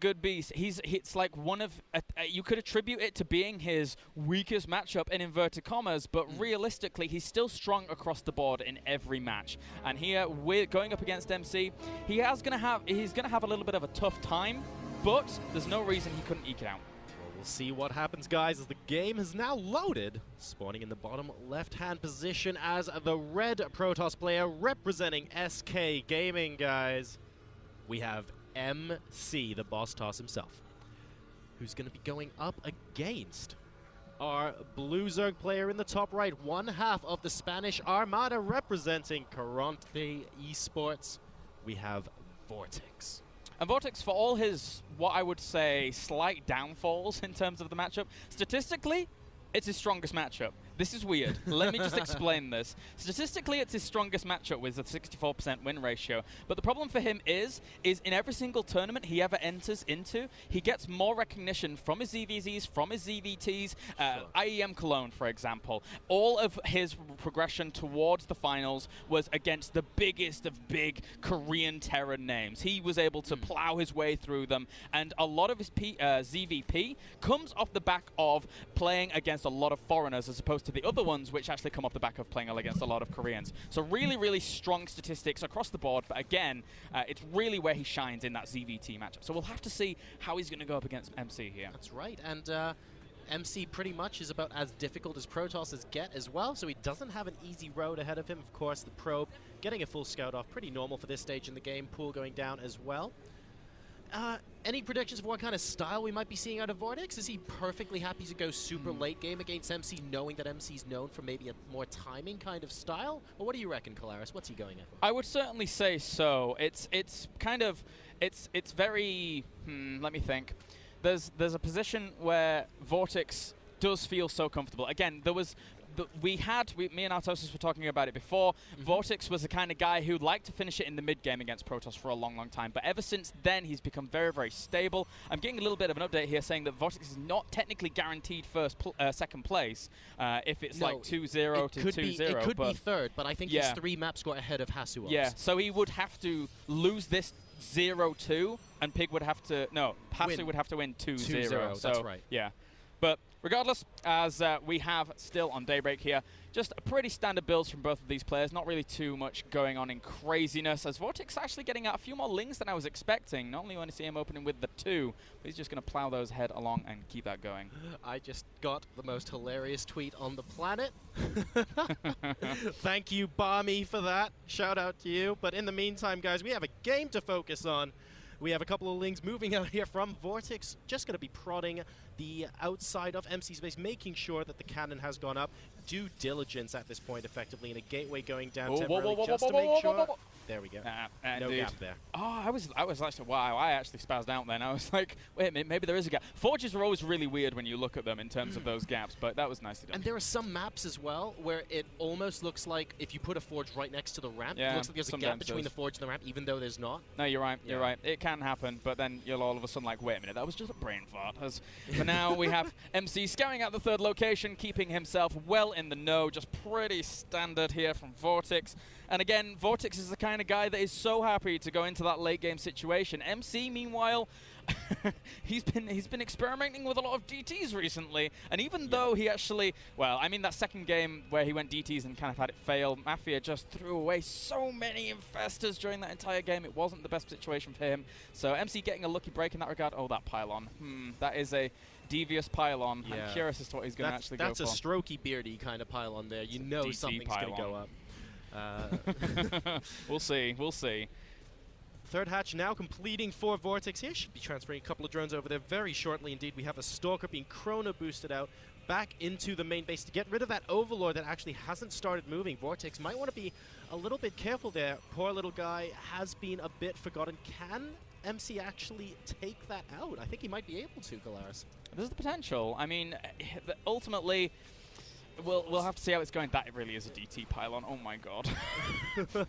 good beast. It's like one of you could attribute it to being his weakest matchup in inverted commas, but realistically, he's still strong across the board in every match. And here, we're going up against MC. He's gonna have a little bit of a tough time, but there's no reason he couldn't eke it out. We'll see what happens, guys, as the game has now loaded. Spawning in the bottom left-hand position as the red Protoss player representing SK Gaming, guys. We have MC, the boss toss himself, who's going to be going up against our blue Zerg player in the top right, one half of the Spanish Armada representing Caronte Esports. We have Vortix. And Vortix, for all his, what I would say, slight downfalls in terms of the matchup, statistically, it's his strongest matchup. This is weird. Let me just explain this. Statistically, it's his strongest matchup with a 64% win ratio. But the problem for him is in every single tournament he ever enters into, he gets more recognition from his ZVZs, from his ZVTs, IEM Cologne, for example. All of his progression towards the finals was against the biggest of big Korean terror names. He was able to plow his way through them, and a lot of his ZVP comes off the back of playing against a lot of foreigners as opposed to the other ones which actually come off the back of playing against a lot of Koreans. So really, really strong statistics across the board, but again, it's really where he shines in that ZVT matchup. So we'll have to see how he's going to go up against MC here. That's right, and MC pretty much is about as difficult as Protosses get as well, so he doesn't have an easy road ahead of him. Of course, the probe getting a full scout off, pretty normal for this stage in the game, pool going down as well. Any predictions for what kind of style we might be seeing out of Vortix? Is he perfectly happy to go super late game against MC, knowing that MC's known for maybe a more timing kind of style? Or what do you reckon, Colaris? What's he going at? I would certainly say so. It's very, let me think. There's a position where Vortix does feel so comfortable. Again, there was... me and Artosis were talking about it before. Vortix was the kind of guy who liked to finish it in the mid game against Protoss for a long, long time. But ever since then, he's become very, very stable. I'm getting a little bit of an update here saying that Vortix is not technically guaranteed second place if it's like 2-0 to 2-0. It could be third, but I think he's 3 map score ahead of Hasuos. Yeah, so he would have to lose this 0-2, and Pig would have to... No, Hasu would have to win 2-0. So, that's right. Yeah. But regardless, as we have still on Daybreak here, just a pretty standard builds from both of these players. Not really too much going on in craziness, as Vortix actually getting out a few more lings than I was expecting. Normally when I see him opening with the 2, but he's just going to plow those head along and keep that going. I just got the most hilarious tweet on the planet. Thank you, Barmy, for that. Shout out to you. But in the meantime, guys, we have a game to focus on. We have a couple of lings moving out here from Vortix, just going to be prodding the outside of MC's base, making sure that the cannon has gone up. Due diligence at this point, effectively, and a gateway going down temporarily just to make sure. There we go. No gap there. Oh, I was actually, wow, I actually spazzed out then. I was like, wait a minute, maybe there is a gap. Forges are always really weird when you look at them in terms of those gaps, but that was nicely done. And there are some maps as well where it almost looks like if you put a forge right next to the ramp, it looks like there's a gap between the forge and the ramp, even though there's not. No, you're right, you're right. It can happen, but then you'll all of a sudden like, wait a minute, that was just a brain fart. For now, we have MC scouting out the third location, keeping himself well in the know, just pretty standard here from Vortix. And again, Vortix is the kind of guy that is so happy to go into that late game situation. MC, meanwhile, he's been experimenting with a lot of DTs recently, and even though he actually, well, I mean that second game where he went DTs and kind of had it fail, Mafia just threw away so many infestors during that entire game. It wasn't the best situation for him. So MC getting a lucky break in that regard. Oh, that pylon. That is a devious pylon. I'm curious as to what he's going to actually go for. That's a strokey, beardy kind of pylon there. You know something's going to go up. We'll see. We'll see. Third hatch now completing for Vortix here. Should be transferring a couple of drones over there very shortly indeed. We have a Stalker being chrono boosted out back into the main base to get rid of that Overlord that actually hasn't started moving. Vortix might want to be a little bit careful there. Poor little guy has been a bit forgotten. Can MC actually take that out? I think he might be able to, Galaris. There's the potential. I mean, ultimately... We'll have to see how it's going. That really is a DT pylon. Oh my god.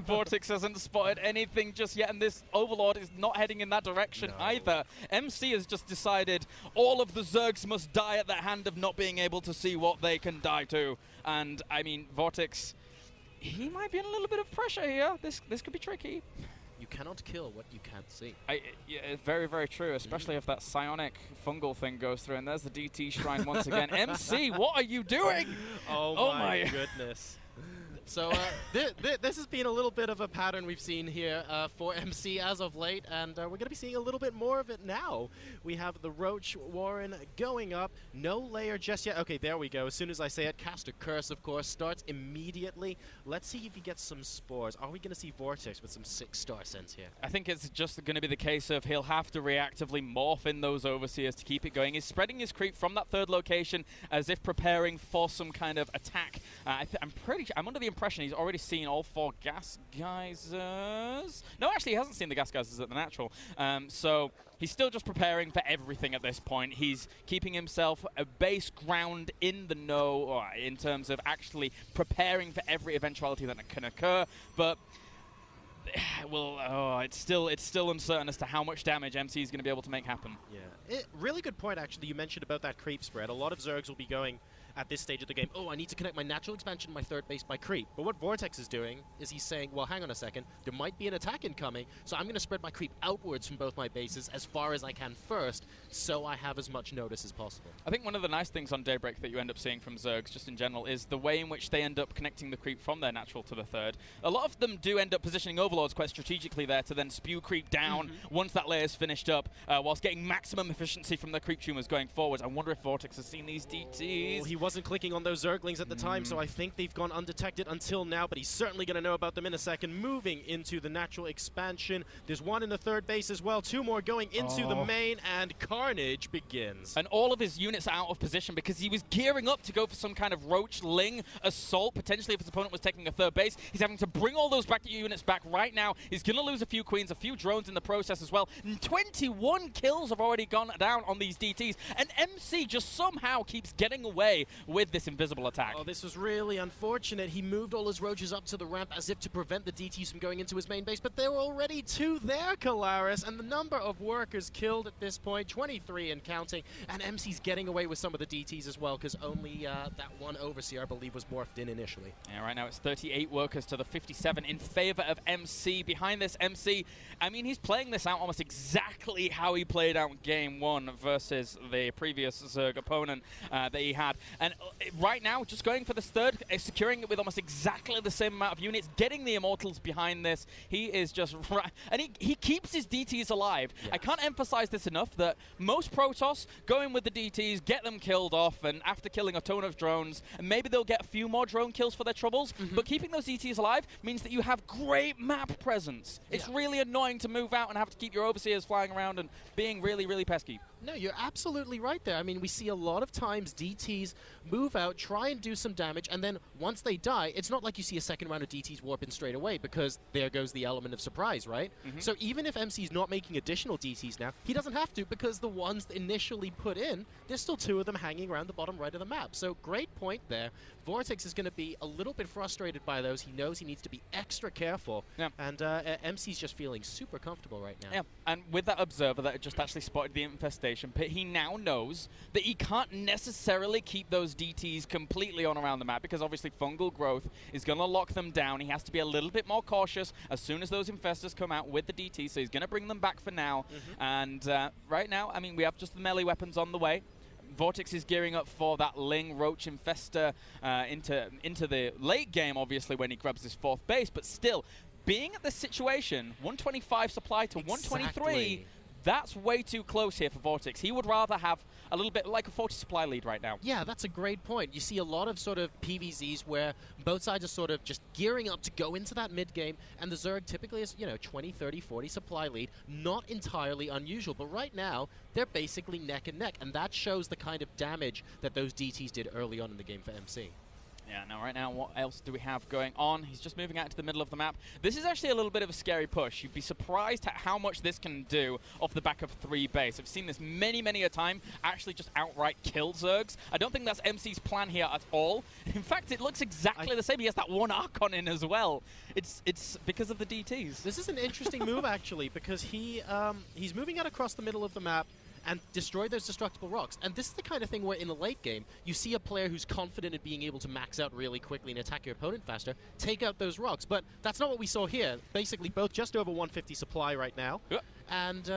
Vortix hasn't spotted anything just yet, and this Overlord is not heading in that direction either. MC has just decided all of the Zergs must die at the hand of not being able to see what they can die to. And, I mean, Vortix, he might be in a little bit of pressure here. This could be tricky. You cannot kill what you can't see. Yeah, very, very true, especially if that psionic fungal thing goes through. And there's the DT shrine once again. MC, what are you doing? Oh my goodness. So this has been a little bit of a pattern we've seen here for MC as of late, and we're going to be seeing a little bit more of it now. We have the Roach Warren going up. No layer just yet. Okay, there we go. As soon as I say it, Caster Curse, of course, starts immediately. Let's see if he gets some spores. Are we going to see Vortix with some 6-star sense here? I think it's just going to be the case of he'll have to reactively morph in those Overseers to keep it going. He's spreading his creep from that third location as if preparing for some kind of attack. I'm under the impression he's already seen all 4 gas geysers. No, actually, he hasn't seen the gas geysers at the natural. So he's still just preparing for everything at this point. He's keeping himself a base ground in the know in terms of actually preparing for every eventuality that can occur. But well, it's still uncertain as to how much damage MC is going to be able to make happen. Yeah, really good point actually you mentioned about that creep spread. A lot of Zergs will be going at this stage of the game, oh, I need to connect my natural expansion to my third base by creep. But what Vortix is doing is he's saying, well, hang on a second, there might be an attack incoming, so I'm going to spread my creep outwards from both my bases as far as I can first, so I have as much notice as possible. I think one of the nice things on Daybreak that you end up seeing from Zergs, just in general, is the way in which they end up connecting the creep from their natural to the third. A lot of them do end up positioning Overlords quite strategically there to then spew creep down once that layer is finished up, whilst getting maximum efficiency from the creep tumors going forwards. I wonder if Vortix has seen these DTs. Well, he wasn't clicking on those Zerglings at the time, so I think they've gone undetected until now, but he's certainly going to know about them in a second. Moving into the natural expansion. There's one in the third base as well, 2 more going into the main, and carnage begins. And all of his units are out of position because he was gearing up to go for some kind of Roach Ling assault, potentially if his opponent was taking a third base. He's having to bring all those units back right now. He's going to lose a few queens, a few drones in the process as well. And 21 kills have already gone down on these DTs, and MC just somehow keeps getting away with this invisible attack. Oh, this was really unfortunate. He moved all his Roaches up to the ramp as if to prevent the DTs from going into his main base, but there were already 2 there, Kalaris, and the number of workers killed at this point, 23 and counting, and MC's getting away with some of the DTs as well, because only that one Overseer, I believe, was morphed in initially. Yeah, right now it's 38 workers to the 57 in favor of MC. Behind this MC, I mean, he's playing this out almost exactly how he played out Game 1 versus the previous Zerg opponent that he had. And right now, just going for this third, securing it with almost exactly the same amount of units, getting the Immortals behind this. He is just right. And he keeps his DTs alive. Yes. I can't emphasize this enough that most Protoss go in with the DTs, get them killed off, and after killing a ton of drones, and maybe they'll get a few more drone kills for their troubles, but keeping those DTs alive means that you have great map presence. It's really annoying to move out and have to keep your Overseers flying around and being really, really pesky. No, you're absolutely right there. I mean, we see a lot of times DTs move out, try and do some damage, and then once they die, it's not like you see a second round of DTs warp in straight away, because there goes the element of surprise, right? So even if MC's not making additional DTs now, he doesn't have to, because the ones initially put in, there's still 2 of them hanging around the bottom right of the map. So great point there. Vortix is going to be a little bit frustrated by those. He knows he needs to be extra careful, and MC's just feeling super comfortable right now. Yeah, and with that Observer that had just actually spotted the infestation pit, he now knows that he can't necessarily keep those DTs completely on around the map, because obviously fungal growth is going to lock them down. He has to be a little bit more cautious as soon as those infestors come out with the DT, so he's going to bring them back for now. And right now, I mean, we have just the melee weapons on the way. Vortix is gearing up for that Ling Roach Infester into the late game, obviously, when he grabs his 4th base, but still, being at this situation, 125 supply to 123, that's way too close here for Vortix. He would rather have a little bit like a 40 supply lead right now. Yeah, that's a great point. You see a lot of sort of PVZs where both sides are sort of just gearing up to go into that mid game, and the Zerg typically is, 20, 30, 40 supply lead. Not entirely unusual, but right now, they're basically neck and neck, and that shows the kind of damage that those DTs did early on in the game for MC. Yeah, now right now, what else do we have going on? He's just moving out into the middle of the map. This is actually a little bit of a scary push. You'd be surprised at how much this can do off the back of 3 base. I've seen this many, many a time actually just outright kill Zergs. I don't think that's MC's plan here at all. In fact, it looks exactly the same. He has that 1 Archon in as well. It's because of the DTs. This is an interesting move, actually, because he's moving out across the middle of the map, and destroy those destructible rocks. And this is the kind of thing where in the late game, you see a player who's confident in being able to max out really quickly and attack your opponent faster, take out those rocks. But that's not what we saw here. Basically, both just over 150 supply right now. Yep. And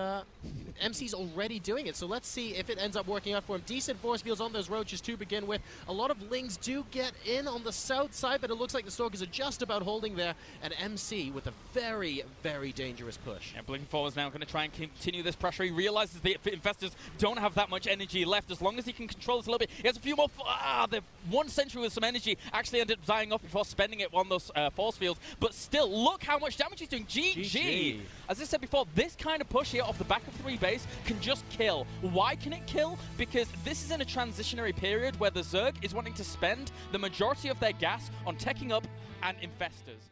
MC's already doing it, so let's see if it ends up working out for him. Decent force fields on those roaches to begin with. A lot of Lings do get in on the south side, but it looks like the Stalkers are just about holding there. And MC with a very, very dangerous push. And Blinking Forward's now going to try and continue this pressure. He realizes the Infestors don't have that much energy left. As long as he can control this a little bit, he has a few more. The one sentry with some energy actually ended up dying off before spending it on those force fields. But still, look how much damage he's doing. GG. As I said before, this kind of push here off the back of 3 base can just kill. Why can it kill? Because this is in a transitionary period where the Zerg is wanting to spend the majority of their gas on teching up and Infestors.